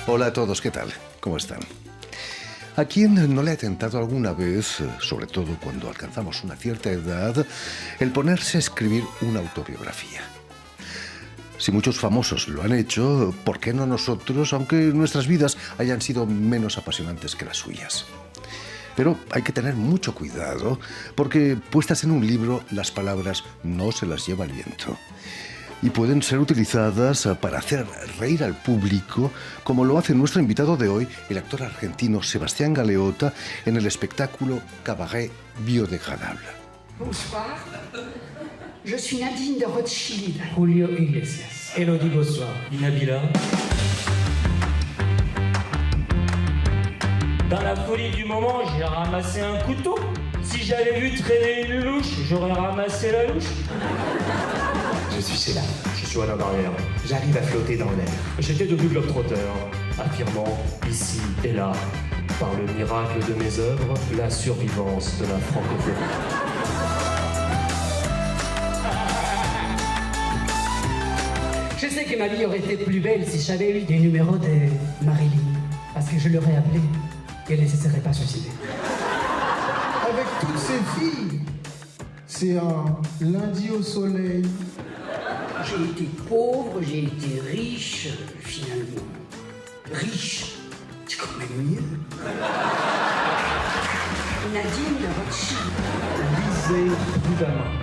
Hola a todos, ¿qué tal? ¿Cómo están? ¿A quién no le ha tentado alguna vez, sobre todo cuando alcanzamos una cierta edad, el ponerse a escribir una autobiografía? Si muchos famosos lo han hecho, ¿por qué no nosotros, aunque nuestras vidas hayan sido menos apasionantes que las suyas? Pero hay que tener mucho cuidado, porque puestas en un libro, las palabras no se las lleva el viento. Y pueden ser utilizadas para hacer reír al público, como lo hace nuestro invitado de hoy, el actor argentino Sebastián Galeotta, en el espectáculo Cabaret Biodegradable. Bonsoir, je suis Nadine de Rothschild. Julio Iglesias. Elodie Bossois. Inabila. Dans la folie du moment, j'ai ramassé un couteau. Si j'avais vu traîner une louche, j'aurais ramassé la louche. Je suis Sheila, je suis Alain Barrière. J'arrive à flotter dans l'air. J'étais devenu globe-trotteur, affirmant ici et là, par le miracle de mes œuvres, la survivance de la francophonie. Je sais que ma vie aurait été plus belle si j'avais eu des numéros de Marilyn. Parce que je l'aurais appelée et elle ne se serait pas suicidée. Avec toutes ces filles, c'est un lundi au soleil. J'ai été pauvre, j'ai été riche, finalement. Riche, c'est quand même mieux. Nadine de Rothschild. Lisez prudemment.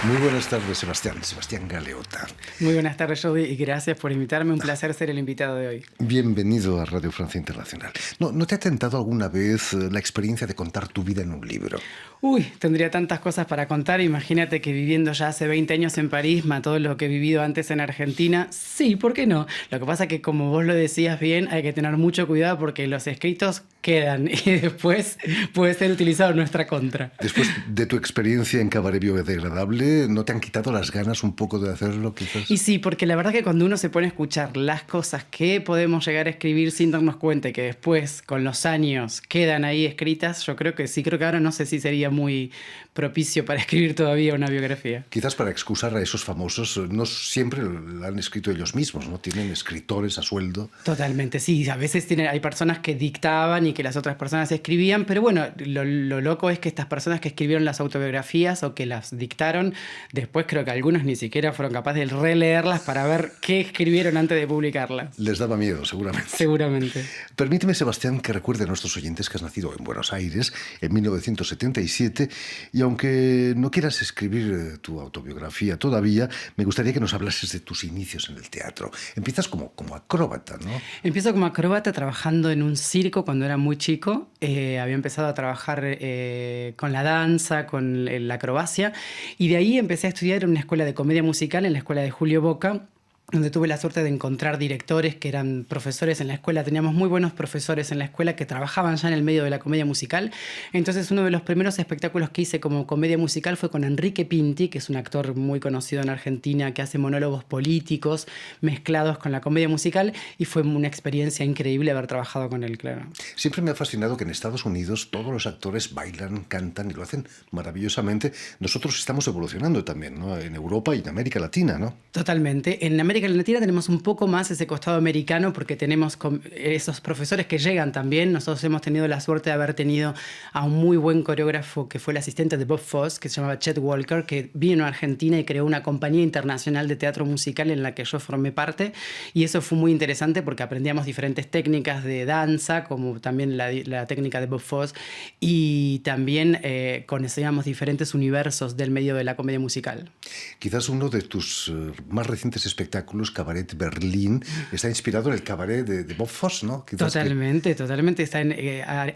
Muy buenas tardes, Sebastián Galeotta. Muy buenas tardes, Jordi, y gracias por invitarme. Un placer ser el invitado de hoy. Bienvenido a Radio Francia Internacional. ¿No te ha tentado alguna vez la experiencia de contar tu vida en un libro? Uy, tendría tantas cosas para contar. Imagínate que viviendo ya hace 20 años en París, más todo lo que he vivido antes en Argentina. Sí, ¿por qué no? Lo que pasa es que, como vos lo decías bien, hay que tener mucho cuidado porque los escritos quedan y después puede ser utilizado en nuestra contra. Después de tu experiencia en Cabaret Biodegradable, ¿no te han quitado las ganas un poco de hacerlo, quizás? Y sí, porque la verdad que cuando uno se pone a escuchar las cosas que podemos llegar a escribir sin darnos cuenta y que después, con los años, quedan ahí escritas, yo creo que sí, creo que ahora no sé si sería muy propicio para escribir todavía una biografía. Quizás para excusar a esos famosos, no siempre la han escrito ellos mismos, ¿no? Tienen escritores a sueldo. Totalmente, sí. A veces hay personas que dictaban y que las otras personas escribían, pero bueno, lo loco es que estas personas que escribieron las autobiografías o que las dictaron, después creo que algunos ni siquiera fueron capaces de releerlas para ver qué escribieron antes de publicarlas. Les daba miedo, seguramente. Seguramente. Permíteme, Sebastián, que recuerde a nuestros oyentes que has nacido en Buenos Aires en 1977 y aunque no quieras escribir tu autobiografía todavía, me gustaría que nos hablases de tus inicios en el teatro. Empiezas como acróbata, ¿no? Empiezo como acróbata trabajando en un circo cuando era muy chico. Había empezado a trabajar con la danza, con la acrobacia, y de ahí empecé a estudiar en una escuela de comedia musical, en la escuela de Julio Boca, donde tuve la suerte de encontrar directores que eran profesores en la escuela. Teníamos muy buenos profesores en la escuela que trabajaban ya en el medio de la comedia musical. Entonces, uno de los primeros espectáculos que hice como comedia musical fue con Enrique Pinti, que es un actor muy conocido en Argentina, que hace monólogos políticos mezclados con la comedia musical, y fue una experiencia increíble haber trabajado con él, claro. Siempre me ha fascinado que en Estados Unidos todos los actores bailan, cantan y lo hacen maravillosamente. Nosotros estamos evolucionando también, ¿no? En Europa y en América Latina, ¿no? Totalmente. En América Latina tenemos un poco más ese costado americano porque tenemos esos profesores que llegan también. Nosotros hemos tenido la suerte de haber tenido a un muy buen coreógrafo que fue el asistente de Bob Fosse, que se llamaba Chet Walker, que vino a Argentina y creó una compañía internacional de teatro musical en la que yo formé parte, y eso fue muy interesante porque aprendíamos diferentes técnicas de danza, como también la técnica de Bob Fosse, y también conocíamos diferentes universos del medio de la comedia musical. Quizás uno de tus más recientes espectáculos, Cabaret Berlín, está inspirado en el cabaret de Bob Fosse, ¿no? Quizás totalmente. Está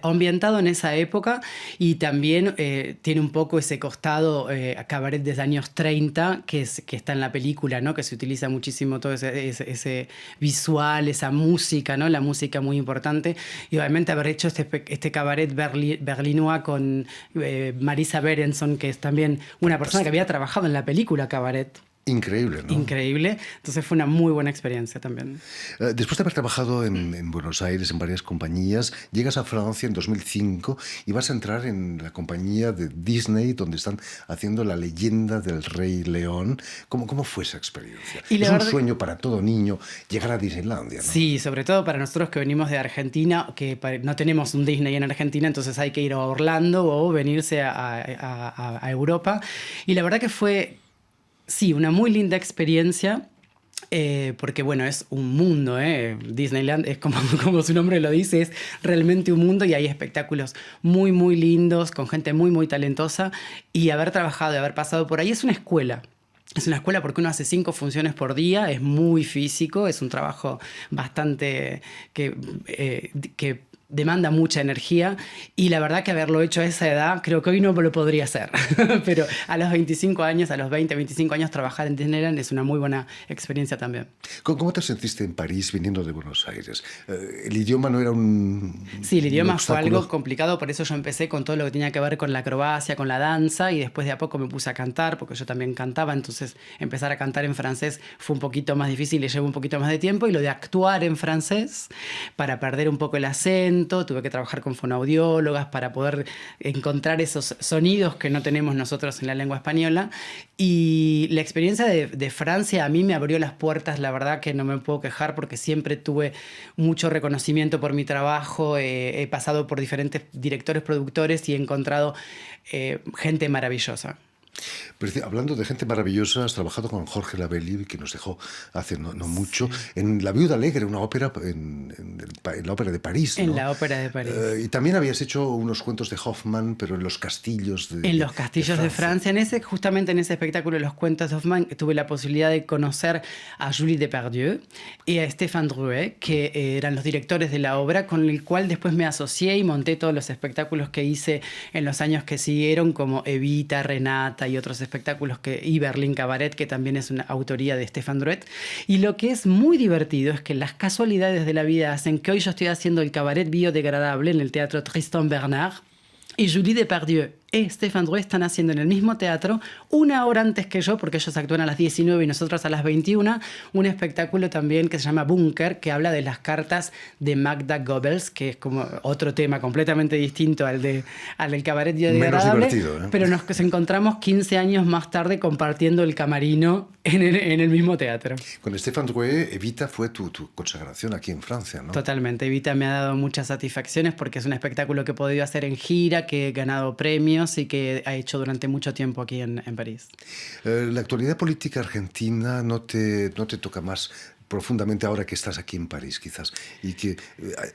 ambientado en esa época, y también tiene un poco ese costado cabaret de los años 30 que está en la película, ¿no? Que se utiliza muchísimo todo ese visual, esa música, ¿no? La música muy importante, y obviamente haber hecho este cabaret berlinois con Marisa Berenson, que es también una persona que había trabajado en la película Cabaret. Increíble, ¿no? Increíble. Entonces fue una muy buena experiencia también. Después de haber trabajado en Buenos Aires en varias compañías, llegas a Francia en 2005 y vas a entrar en la compañía de Disney, donde están haciendo La leyenda del Rey León. ¿Cómo fue esa experiencia? Es un sueño para todo niño llegar a Disneylandia, ¿no? Sí, sobre todo para nosotros que venimos de Argentina, que no tenemos un Disney en Argentina, entonces hay que ir a Orlando o venirse a Europa. Y la verdad que fue... Sí, una muy linda experiencia, porque bueno, es un mundo, Disneyland es como su nombre lo dice, es realmente un mundo y hay espectáculos muy, muy lindos, con gente muy, muy talentosa, y haber trabajado y haber pasado por ahí es una escuela. Es una escuela porque uno hace 5 funciones por día, es muy físico, es un trabajo bastante que demanda mucha energía, y la verdad que haberlo hecho a esa edad, creo que hoy no lo podría hacer. Pero a los 25 años, a los 20, 25 años, trabajar en Disneyland es una muy buena experiencia también. ¿Cómo te sentiste en París viniendo de Buenos Aires? ¿El idioma no era un... Sí, el idioma fue algo complicado, por eso yo empecé con todo lo que tenía que ver con la acrobacia, con la danza, y después de a poco me puse a cantar, porque yo también cantaba, entonces empezar a cantar en francés fue un poquito más difícil y llevó un poquito más de tiempo, y lo de actuar en francés, para perder un poco el acento, tuve que trabajar con fonoaudiólogas para poder encontrar esos sonidos que no tenemos nosotros en la lengua española. Y la experiencia de Francia a mí me abrió las puertas, la verdad que no me puedo quejar, porque siempre tuve mucho reconocimiento por mi trabajo, he pasado por diferentes directores, productores y he encontrado gente maravillosa. Pero, hablando de gente maravillosa, has trabajado con Jorge Lavelli, que nos dejó hace no mucho, en La Viuda Alegre, una ópera en la Ópera de París, ¿no? En la Ópera de París. Y también habías hecho unos cuentos de Hoffmann, pero en los castillos de Francia. Justamente en ese espectáculo de los cuentos de Hoffmann tuve la posibilidad de conocer a Julie Depardieu y a Stéphane Drouet, que eran los directores de la obra, con el cual después me asocié y monté todos los espectáculos que hice en los años que siguieron, como Evita, Renata y otros espectáculos y Berlín Cabaret, que también es una autoría de Stéphane Drouet. Y lo que es muy divertido es que las casualidades de la vida hacen que hoy yo estoy haciendo el cabaret biodegradable en el Teatro Tristan Bernard, y Julie Depardieu y Stéphane Drouet están haciendo en el mismo teatro, 1 hora antes que yo, porque ellos actúan a las 19 y nosotros a las 21, un espectáculo también que se llama Búnker, que habla de las cartas de Magda Goebbels, que es como otro tema completamente distinto al del cabaret biodegradable. Menos divertido, ¿eh? Pero nos encontramos 15 años más tarde compartiendo el camarino en el mismo teatro. Con Stéphane Drouet, Evita fue tu consagración aquí en Francia, ¿no? Totalmente. Evita me ha dado muchas satisfacciones porque es un espectáculo que he podido hacer en gira, que he ganado premios y que ha hecho durante mucho tiempo aquí en París. La actualidad política argentina no te toca más profundamente ahora que estás aquí en París, quizás, y que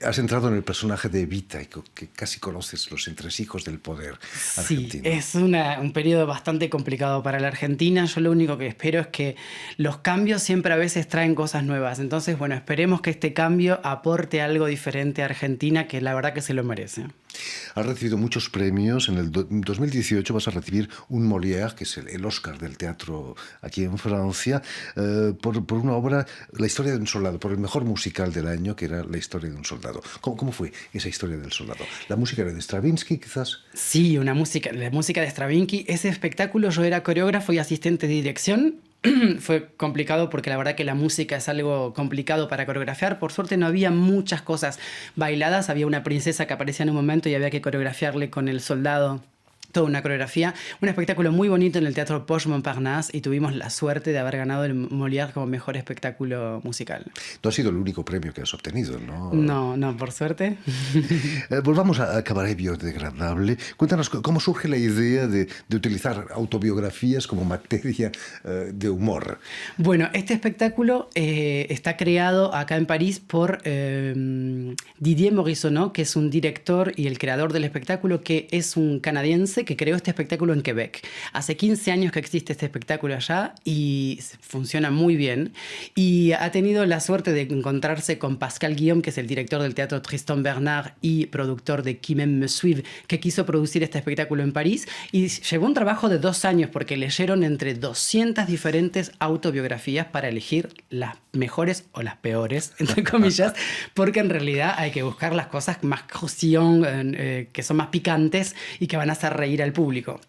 has entrado en el personaje de Evita y que casi conoces los entresijos del poder argentino. Sí, es un periodo bastante complicado para la Argentina. Yo lo único que espero es que los cambios siempre a veces traen cosas nuevas. Entonces, bueno, esperemos que este cambio aporte algo diferente a Argentina, que la verdad que se lo merece. Has recibido muchos premios. En el 2018 vas a recibir un Molière, que es el Oscar del teatro aquí en Francia, por una obra, La historia de un soldado, por el mejor musical del año, que era La historia de un soldado. ¿Cómo fue esa historia del soldado? ¿La música era de Stravinsky, quizás? Sí, la música de Stravinsky. Ese espectáculo yo era coreógrafo y asistente de dirección. Fue complicado porque la verdad que la música es algo complicado para coreografiar. Por suerte no había muchas cosas bailadas. Había una princesa que aparecía en un momento y había que coreografiarle con el soldado toda una coreografía. Un espectáculo muy bonito en el Teatro Poche Montparnasse, y tuvimos la suerte de haber ganado el Molière como mejor espectáculo musical. No ha sido el único premio que has obtenido, ¿no? No, por suerte. Volvamos a Cabaret Biodegradable. Cuéntanos cómo surge la idea de utilizar autobiografías como materia de humor. Bueno, este espectáculo está creado acá en París por Didier Morisonneau, que es un director y el creador del espectáculo, que es un canadiense que creó este espectáculo en Quebec. Hace 15 años que existe este espectáculo allá y funciona muy bien. Y ha tenido la suerte de encontrarse con Pascal Guillaume, que es el director del Teatro Tristan Bernard y productor de Qui m'aime me suive, que quiso producir este espectáculo en París. Y llevó un trabajo de 2 años porque leyeron entre 200 diferentes autobiografías para elegir las mejores o las peores, entre comillas, porque en realidad hay que buscar las cosas más croustillantes, que son más picantes y que van a hacer reír al público.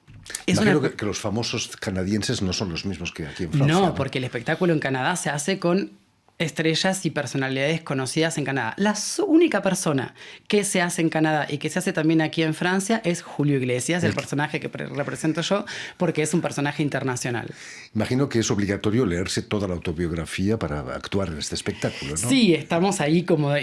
Imagino que los famosos canadienses no son los mismos que aquí en Francia. No, porque el espectáculo en Canadá se hace con estrellas y personalidades conocidas en Canadá. La única persona que se hace en Canadá y que se hace también aquí en Francia es Julio Iglesias, el personaje que represento yo, porque es un personaje internacional. Imagino que es obligatorio leerse toda la autobiografía para actuar en este espectáculo, ¿no? Sí, estamos ahí como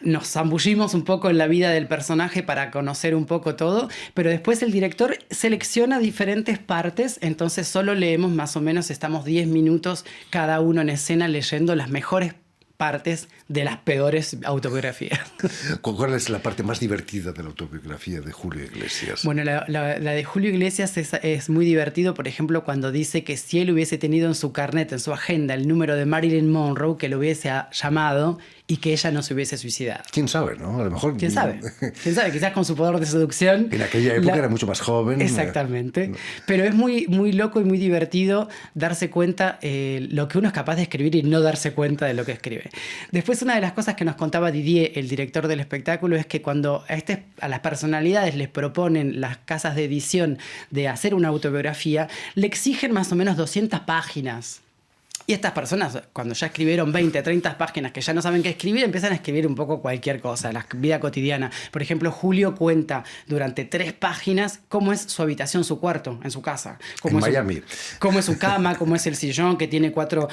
nos zambullimos un poco en la vida del personaje para conocer un poco todo, pero después el director selecciona diferentes partes, entonces solo leemos más o menos, estamos 10 minutos cada uno en escena leyendo las mejores partes de las peores autobiografías. ¿Cuál es la parte más divertida de la autobiografía de Julio Iglesias? Bueno, la de Julio Iglesias es muy divertido, por ejemplo, cuando dice que si él hubiese tenido en su carnet, en su agenda, el número de Marilyn Monroe, que lo hubiese llamado y que ella no se hubiese suicidado. ¿Quién sabe, no? A lo mejor... ¿Quién sabe? ¿Quién sabe? Quizás con su poder de seducción. En aquella época era mucho más joven. Exactamente. Pero es muy, muy loco y muy divertido darse cuenta lo que uno es capaz de escribir y no darse cuenta de lo que escribe. Después, una de las cosas que nos contaba Didier, el director del espectáculo, es que cuando a las personalidades les proponen las casas de edición de hacer una autobiografía, le exigen más o menos 200 páginas. Y estas personas, cuando ya escribieron 20, 30 páginas que ya no saben qué escribir, empiezan a escribir un poco cualquier cosa, la vida cotidiana. Por ejemplo, Julio cuenta durante 3 páginas cómo es su habitación, su cuarto, en su casa. En Miami. Cómo es su cama, cómo es el sillón, que tiene 4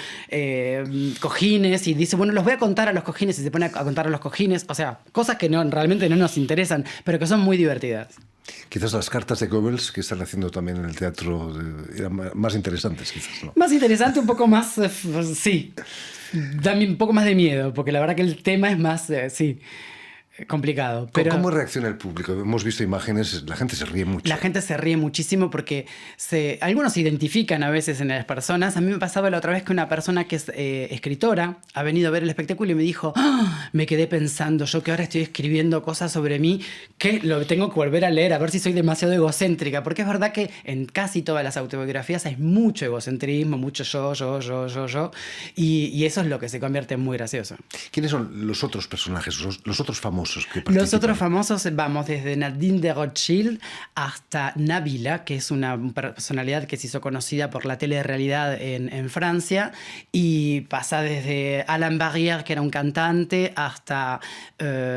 cojines. Y dice, bueno, los voy a contar a los cojines. Y se pone a contar a los cojines. O sea, cosas que realmente no nos interesan, pero que son muy divertidas. Quizás las cartas de Goebbels que están haciendo también en el teatro eran más interesantes, quizás, ¿no? Más interesante, un poco más, sí, dame un poco más de miedo, porque la verdad que el tema es más, sí, complicado. Pero ¿cómo reacciona el público? Hemos visto imágenes, la gente se ríe mucho. La gente se ríe muchísimo porque algunos se identifican a veces en las personas. A mí me pasaba la otra vez que una persona que es escritora ha venido a ver el espectáculo y me dijo, me quedé pensando, yo que ahora estoy escribiendo cosas sobre mí, que lo tengo que volver a leer, a ver si soy demasiado egocéntrica. Porque es verdad que en casi todas las autobiografías hay mucho egocentrismo, mucho yo. Y eso es lo que se convierte en muy gracioso. ¿Quiénes son los otros personajes, los otros famosos? Los otros famosos vamos desde Nadine de Rothschild hasta Nabila, que es una personalidad que se hizo conocida por la telerrealidad en Francia, y pasa desde Alain Barrière, que era un cantante, hasta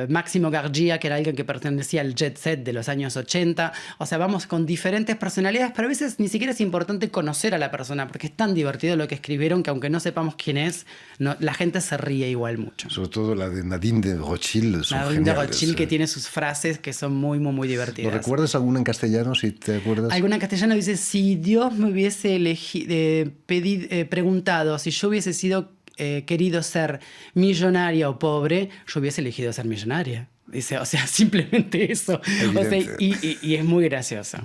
Máximo Gargía, que era alguien que pertenecía al jet set de los años 80. O sea, vamos con diferentes personalidades, pero a veces ni siquiera es importante conocer a la persona, porque es tan divertido lo que escribieron que aunque no sepamos quién es, la gente se ríe igual mucho. Sobre todo la de Nadine de Rothschild. De Rothschild, que tiene sus frases que son muy, muy, muy divertidas. ¿No recuerdas alguna en castellano, si te acuerdas? Alguna en castellano dice, si Dios me hubiese preguntado si yo hubiese sido querido ser millonaria o pobre, yo hubiese elegido ser millonaria. Dice, o sea, simplemente eso. O sea, y es muy gracioso.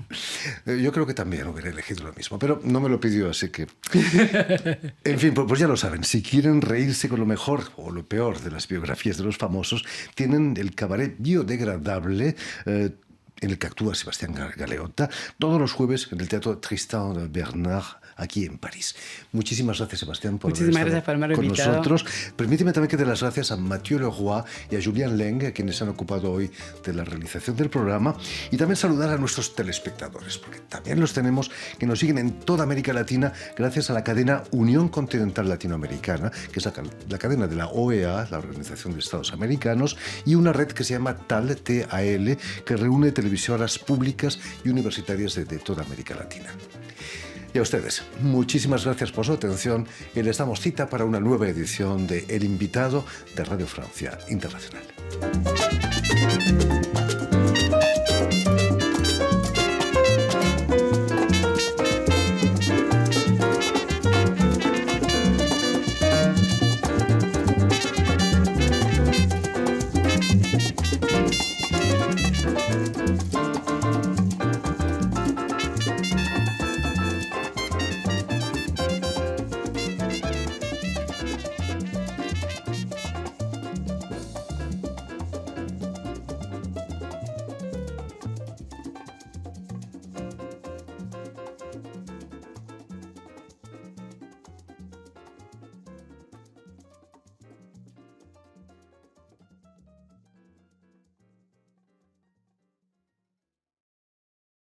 Yo creo que también hubiera elegido lo mismo, pero no me lo pidió, así que... En fin, pues ya lo saben. Si quieren reírse con lo mejor o lo peor de las biografías de los famosos, tienen el cabaret biodegradable en el que actúa Sebastián Galeotta todos los jueves en el Teatro Tristan Bernard, aquí en París. Muchísimas gracias, Sebastián, por haber estado con nosotros. Permíteme también que dé las gracias a Mathieu Leroy y a Julien Leng, quienes han ocupado hoy de la realización del programa, y también saludar a nuestros telespectadores, porque también los tenemos que nos siguen en toda América Latina gracias a la cadena Unión Continental Latinoamericana, que es la cadena de la OEA, la Organización de Estados Americanos, y una red que se llama TAL, T-A-L, que reúne televisoras públicas y universitarias de toda América Latina. Y a ustedes, muchísimas gracias por su atención y les damos cita para una nueva edición de El Invitado de Radio Francia Internacional.